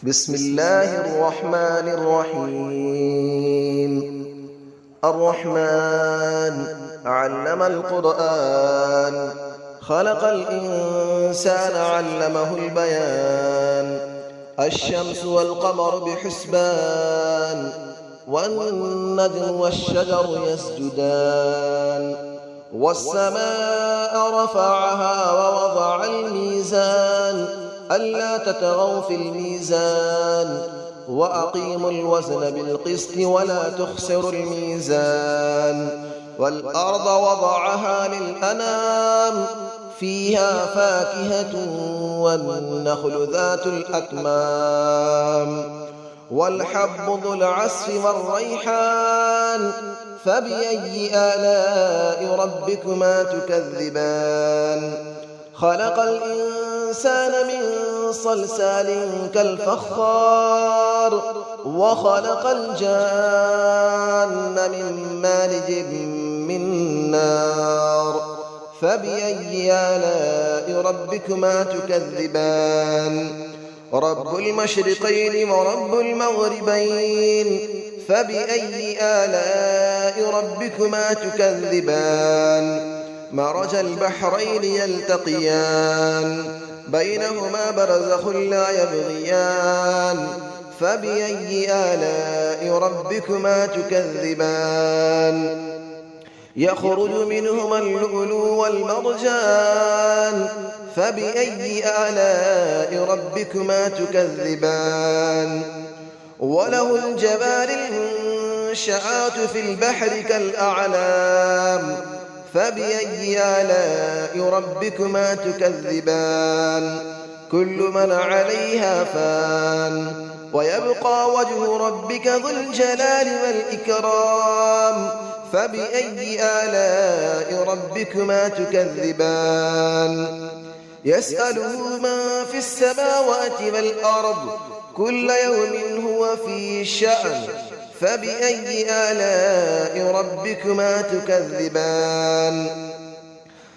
بسم الله الرحمن الرحيم. الرحمن علم القرآن، خلق الإنسان علمه البيان. الشمس والقمر بحسبان، والنجم والشجر يسجدان. والسماء رفعها ووضع الميزان، ألا تطغوا في الميزان، وأقيموا الوزن بالقسط ولا تخسروا الميزان. والأرض وضعها للأنام، فيها فاكهة والنخل ذات الأكمام. والحب ذو العصف والريحان، فبأي آلاء ربكما تكذبان. خلق الإنسان من صلصال كالفخار، وخلق الجان من مارج من نار. فبأي آلاء ربكما تكذبان. رب المشرقين ورب المغربين، فبأي آلاء ربكما تكذبان. مرج البحرين يلتقيان، بينهما برزخ لا يبغيان. فبأي آلاء ربكما تكذبان. يخرج منهما اللؤلؤ والمرجان، فبأي آلاء ربكما تكذبان. وله الجوار المنشآت في البحر كالأعلام، فبأي آلاء ربكما تكذبان. كل من عليها فان، ويبقى وجه ربك ذو الجلال والإكرام. فبأي آلاء ربكما تكذبان. يسأله من في السماوات والأرض، كل يوم هو في شأن. فبأي آلاء ربكما تكذبان.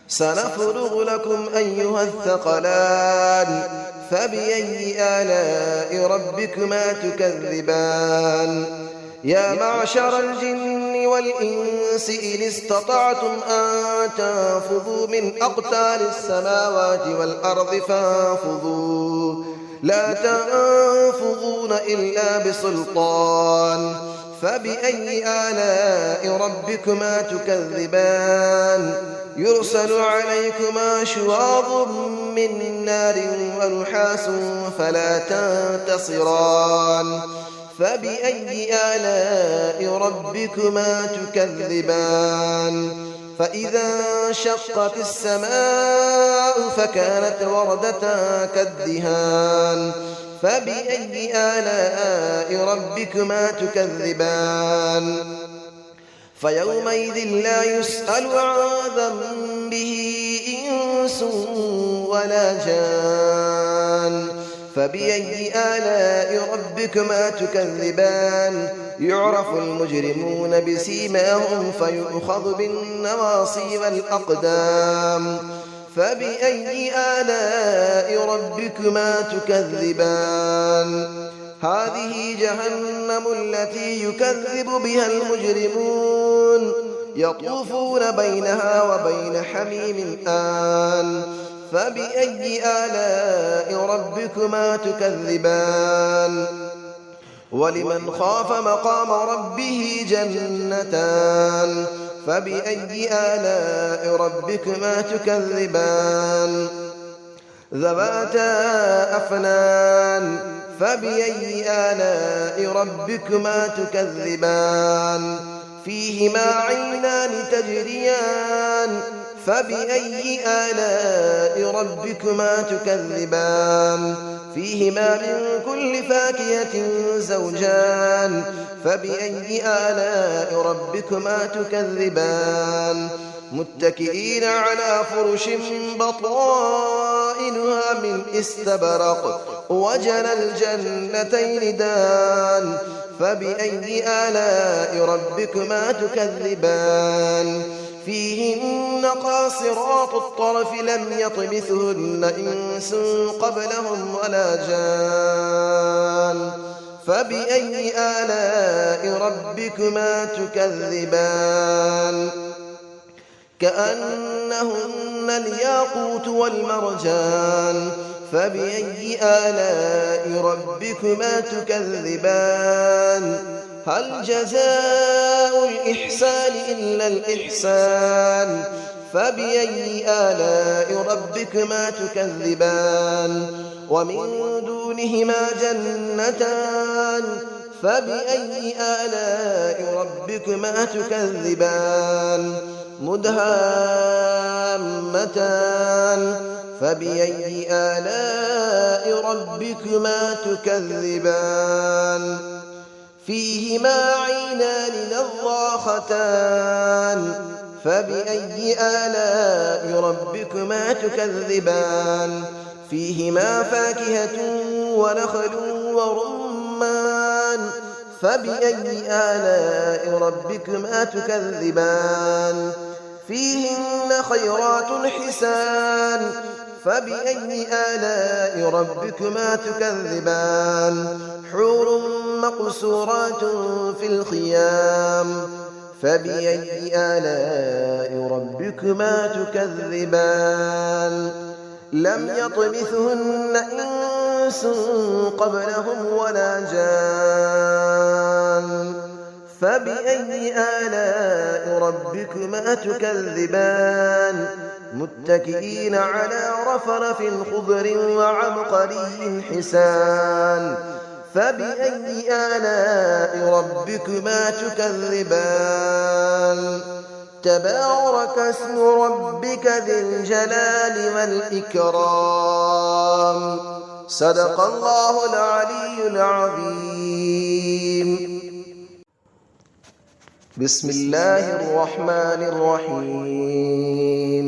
سنفرغ لكم أيها الثقلان، فبأي آلاء ربكما تكذبان. يا معشر الجن والإنس إن استطعتم أن تنفذوا من أقطار السماوات والأرض فانفذوا، لا تنفذون إلا بسلطان. فبأي آلاء ربكما تكذبان. يرسل عليكما شواظ من نار ونحاس فلا تنتصران. فبأي آلاء ربكما تكذبان. فإذا انشقت السماء فكانت وردة كالدهان. فبأي آلاء ربكما تكذبان. فيومئذ لا يسأل عن ذنبه إنس ولا جان. فبأي آلاء ربكما تكذبان. يعرف المجرمون بسيماهم فيؤخذ بالنواصي والأقدام. فبأي آلاء ربكما تكذبان. هذه جهنم التي يكذب بها المجرمون، يطوفون بينها وبين حميم آن. فبأي آلاء ربكما تكذبان. ولمن خاف مقام ربه جنتان. فبأي آلاء ربكما تكذبان. ذواتا أفنان. فبأي آلاء ربكما تكذبان. فيهما عينان تجريان. فبأي آلاء ربكما تكذبان. فيهما من كل فاكهة زوجان. فبأي آلاء ربكما تكذبان. متكئين على فرش بطائنها من استبرق، وجنى الجنتين دان. فبأي آلاء ربكما تكذبان. فيهن قاصرات الطرف لم يطمثهن إنس قبلهم ولا جان. فبأي آلاء ربكما تكذبان كأنهن الياقوت والمرجان فبأي آلاء ربكما تكذبان هل جزاء الإحسان إلا الإحسان فبأي آلاء ربكما تكذبان ومن دونهما جنتان فبأي آلاء ربكما تكذبان مدهامتان فبأي آلاء ربكما تكذبان فيهما عينان نضاختان فبأي آلاء ربكما تكذبان فيهما فاكهة ونخل ورمان فبأي آلاء ربكما تكذبان فيهن خيرات حسان فبأي آلاء ربكما تكذبان حور مقصورات في الخيام فبأي آلاء ربكما تكذبان لم يطمثهن إنس قبلهم ولا جان فبأي آلاء ربكما تكذبان متكئين على رفرف خضر وعبقري حسان فبأي آلاء ربكما تكذبان تبارك اسم ربك ذي الجلال والإكرام صدق الله العلي العظيم بسم الله الرحمن الرحيم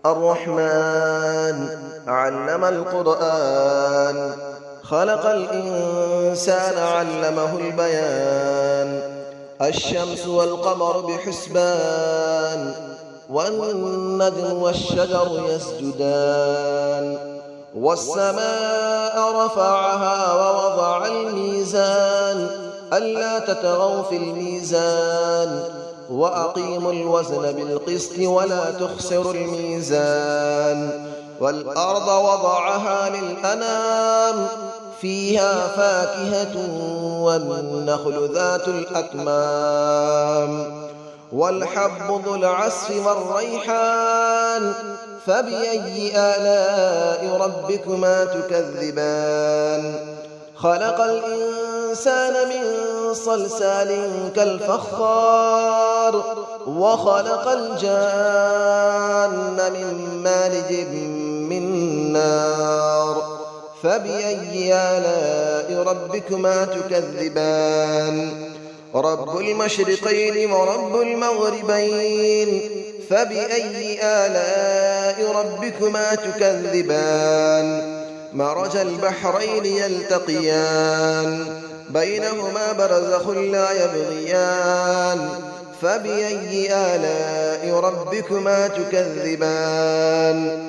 الرحمن علم القرآن خلق الإنسان علمه البيان الشمس والقمر بحسبان والنجم والشجر يسجدان والسماء رفعها ووضع الميزان ألا تطغوا في الميزان وأقيموا الوزن بالقسط ولا تخسروا الميزان والأرض وضعها للأنام فيها فاكهة والنخل ذات الأكمام والحب ذو العصف والريحان فبأي آلاء ربكما تكذبان خلق الإنسان من صلصال كالفخار وخلق الجان من مارج من نار فبأي آلاء ربكما تكذبان رب المشرقين ورب المغربين فبأي آلاء ربكما تكذبان مرج البحرين يلتقيان بينهما برزخ لا يبغيان فبأي آلاء ربكما تكذبان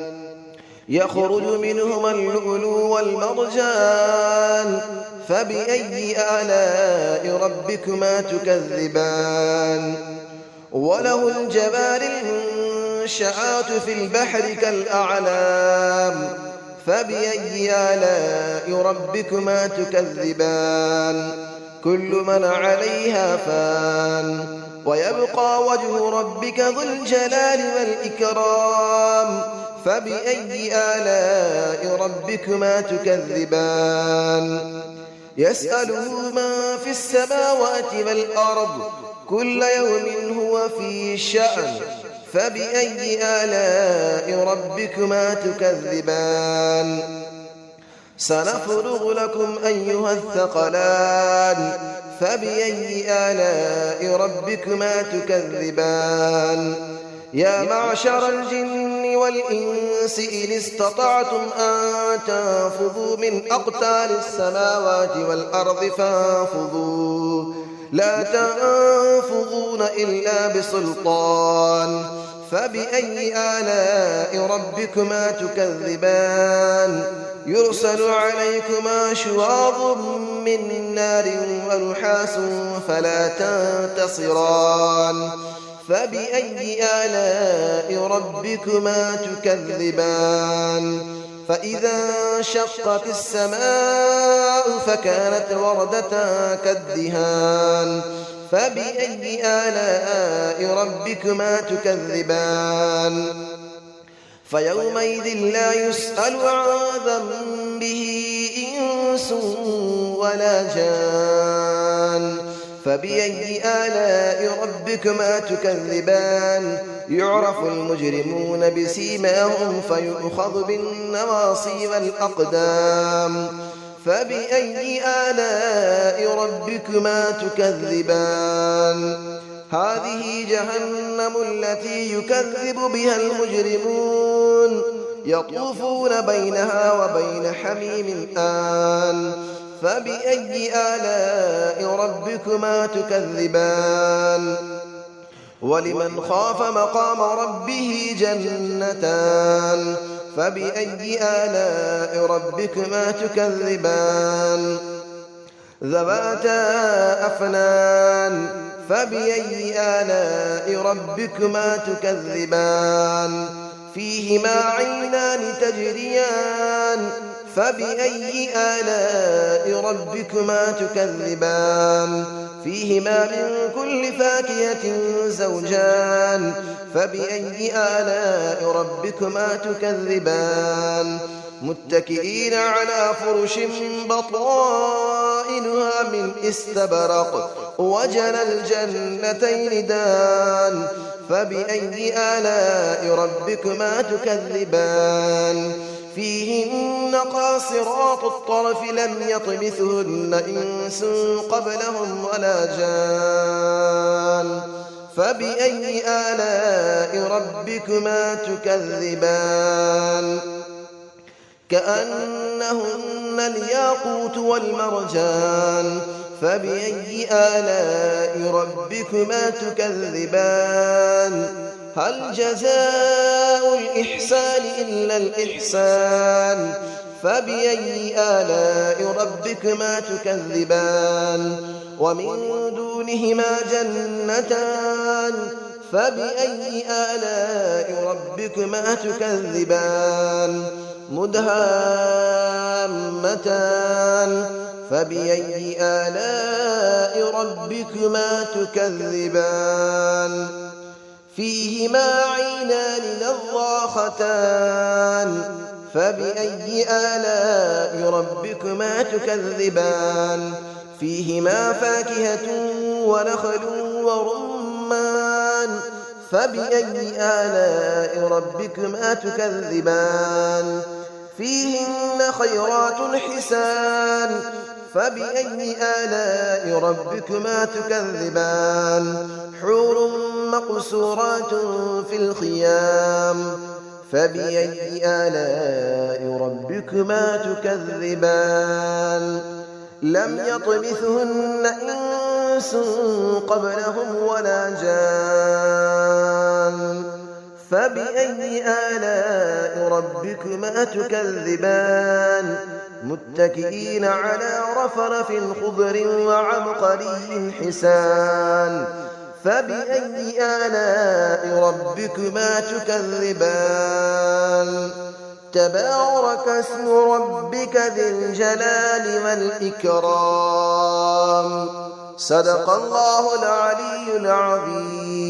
يخرج منهما اللؤلؤ والمرجان فبأي آلاء ربكما تكذبان وله الجبال المنشآت في البحر كالأعلام فبأي آلاء ربكما تكذبان كل من عليها فان ويبقى وجه ربك ذو الجلال والإكرام فبأي آلاء ربكما تكذبان يسأله من في السماوات والأرض كل يوم هو في شأن فبأي آلاء ربكما تكذبان سنفرغ لكم أيها الثقلان فبأي آلاء ربكما تكذبان يا معشر الجن والإنس إن استطعتم أن تنفذوا من أقطار السماوات والأرض فانفذوا لا تنفذون إلا بسلطان فبأي آلاء ربكما تكذبان يرسل عليكما شواظ من نار ونحاس فلا تنتصران فبأي آلاء ربكما تكذبان فإذا انشقت السماء فكانت وردة كالدهان فبأي آلاء ربكما تكذبان فيومئذ لا يسأل عن ذنبه إنس ولا جان فبأي آلاء ربكما تكذبان يعرف المجرمون بسيماهم فيؤخذ بالنواصي والأقدام فبأي آلاء ربكما تكذبان هذه جهنم التي يكذب بها المجرمون يطوفون بينها وبين حميم آن فبأي آلاء ربكما تكذبان ولمن خاف مقام ربه جنتان فبأي آلاء ربكما تكذبان ذواتا أفنان فبأي آلاء ربكما تكذبان فيهما عينان تجريان فبأي آلاء ربكما تكذبان فيهما من كل فاكهة زوجان فبأي آلاء ربكما تكذبان متكئين على فرش بطائنها من استبرق وجنى الجنتين دان فبأي آلاء ربكما تكذبان فيهن قاصرات الطرف لم يطمثهن إنس قبلهم ولا جان فبأي آلاء ربكما تكذبان كأنهن الياقوت والمرجان فبأي آلاء ربكما تكذبان هل جزاء الإحسان إلا الإحسان فبأي آلاء ربكما تكذبان ومن دونهما جنتان فبأي آلاء ربكما تكذبان مدهامتان فبأي آلاء ربكما تكذبان فيهما عينان نضاختان فبأي آلاء ربكما تكذبان فيهما فاكهة ونخل ورمان فبأي آلاء ربكما تكذبان فيهن خيرات حسان فبأي آلاء ربكما تكذبان حور مقصورات في الخيام فبأي آلاء ربكما تكذبان لم يطمثهن إنس قبلهم ولا جان فبأي آلاء ربكما تكذبان متكئين على رفرف خضر وعبقري حسان فبأي آلاء ربكما تكذبان تبارك اسم ربك ذي الجلال والإكرام صدق الله العلي العظيم.